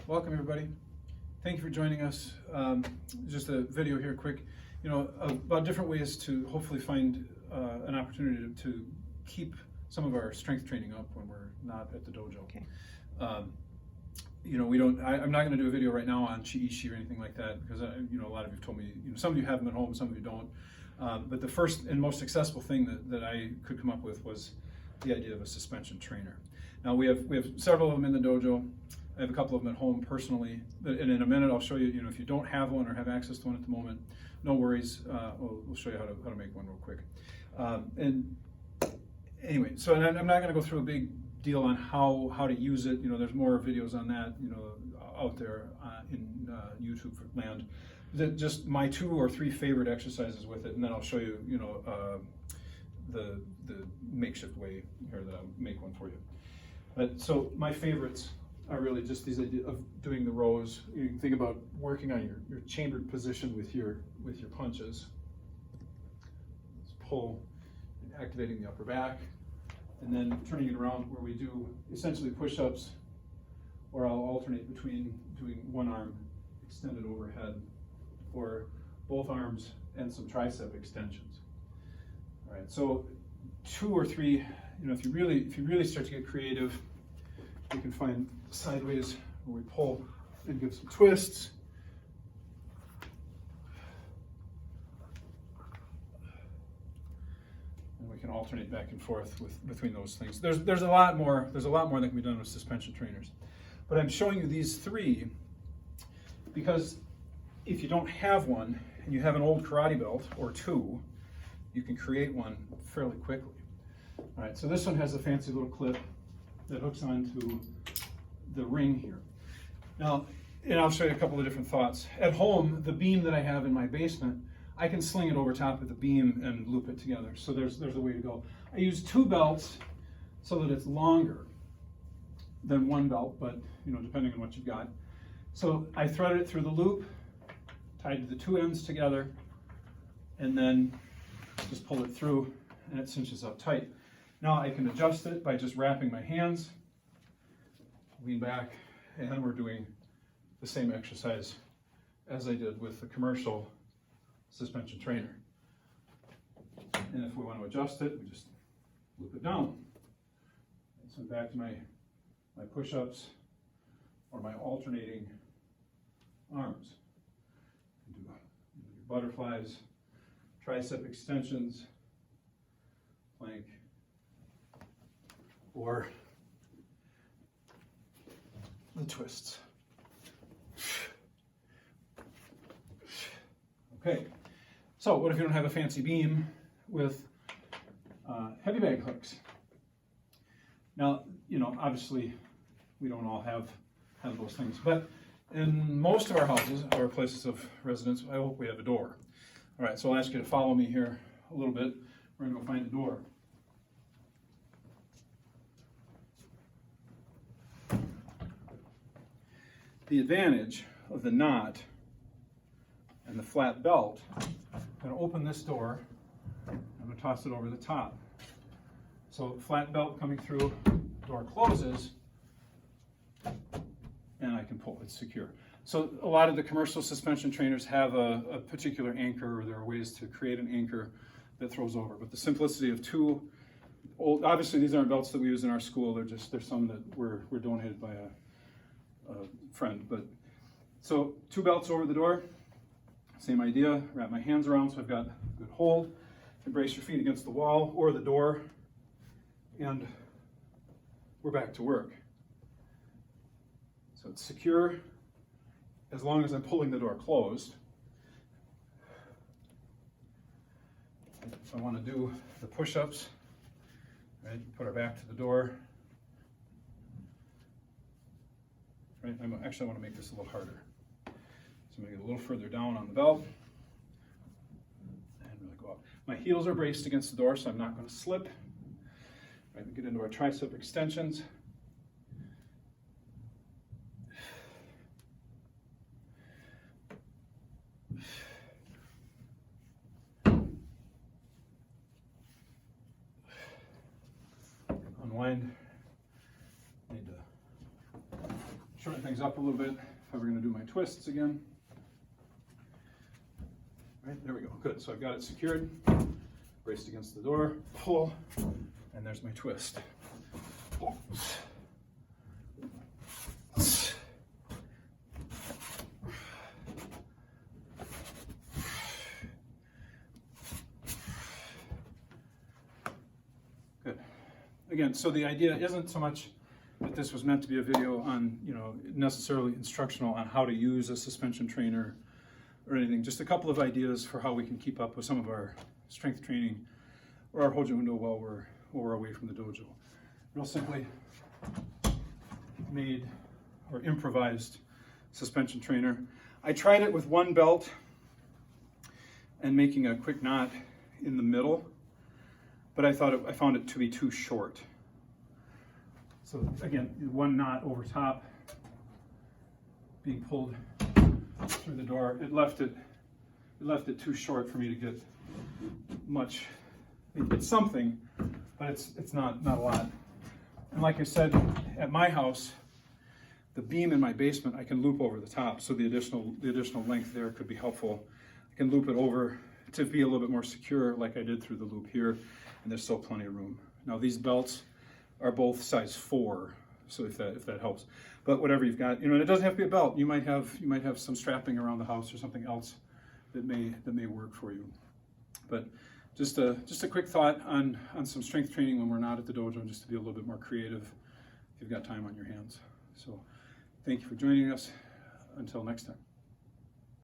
Welcome everybody. Thank you for joining us. Just a video here quick, about different ways to hopefully find an opportunity to keep some of our strength training up when we're not at the dojo. Okay. I'm not going to do a video right now on chi-ishi or anything like that because a lot of you have told me, some of you have them at home, some of you don't. But the first and most successful thing that I could come up with was the idea of a suspension trainer. Now we have several of them in the dojo. I have a couple of them at home personally, and in a minute I'll show you. If you don't have one or have access to one at the moment, no worries. We'll show you how to make one real quick. And anyway, so I'm not going to go through a big deal on how to use it. There's more videos on that, out there in YouTube land. Just my 2 or 3 favorite exercises with it, and then I'll show you, the makeshift way here that I'll make one for you. But so my favorites are really just these ideas of doing the rows. You can think about working on your chambered position with your punches. Let's pull and activating the upper back, and then turning it around where we do essentially push-ups, where I'll alternate between doing one arm extended overhead or both arms and some tricep extensions. All right, so 2 or 3, if you really start to get creative, you can find sideways where we pull and give some twists. And we can alternate back and forth between those things. There's a lot more that can be done with suspension trainers. But I'm showing you these 3 because if you don't have one and you have an old karate belt or 2, you can create one fairly quickly. All right, so this one has a fancy little clip that hooks onto the ring here. Now, and I'll show you a couple of different thoughts. At home, the beam that I have in my basement, I can sling it over top of the beam and loop it together. So there's a way to go. I use 2 belts so that it's longer than 1 belt, but depending on what you've got. So I thread it through the loop, tied the 2 ends together, and then just pull it through, and it cinches up tight. Now I can adjust it by just wrapping my hands, lean back, and we're doing the same exercise as I did with the commercial suspension trainer. And if we want to adjust it, we just loop it down. So back to my push-ups or my alternating arms. You do your butterflies, tricep extensions, plank, or the twists. Okay, so what if you don't have a fancy beam with heavy bag hooks? Now, obviously we don't all have those things, but in most of our houses, our places of residence, I hope we have a door. All right, so I'll ask you to follow me here a little bit. We're going to go find the door. The advantage of the knot and the flat belt, I'm going to open this door, I'm going to toss it over the top. So flat belt coming through, door closes, and I can pull, it's secure. So a lot of the commercial suspension trainers have a particular anchor, or there are ways to create an anchor that throws over. But the simplicity of 2 old, obviously these aren't belts that we use in our school, they're some that were donated by a friend. But so 2 belts over the door, same idea, wrap my hands around so I've got a good hold, and brace your feet against the wall or the door, and we're back to work. So it's secure as long as I'm pulling the door closed. If I want to do the push-ups, right, put our back to the door. Right, actually I want to make this a little harder. So I'm going to get a little further down on the belt and really go up. My heels are braced against the door, so I'm not going to slip. Right, we get into our tricep extensions. Unwind. Need to shorten things up a little bit if we're going to do my twists again. Right, there we go. Good. So I've got it secured, braced against the door, pull, and there's my twist. Good. Again, so the idea isn't so much that this was meant to be a video on, necessarily instructional on how to use a suspension trainer or anything. Just a couple of ideas for how we can keep up with some of our strength training or our Hojo Undo while we're away from the dojo. Real simply made or improvised suspension trainer. I tried it with one belt and making a quick knot in the middle, but I found it to be too short. So again, one knot over top being pulled through the door. It left it too short for me to get much. It's something, but it's not a lot. And like I said, at my house, the beam in my basement, I can loop over the top, so the additional length there could be helpful. I can loop it over to be a little bit more secure, like I did through the loop here, and there's still plenty of room. Now these belts are both size 4, so if that helps. But whatever you've got, and it doesn't have to be a belt. You might have some strapping around the house or something else that may work for you. But just a quick thought on some strength training when we're not at the dojo, just to be a little bit more creative if you've got time on your hands. So thank you for joining us. Until next time.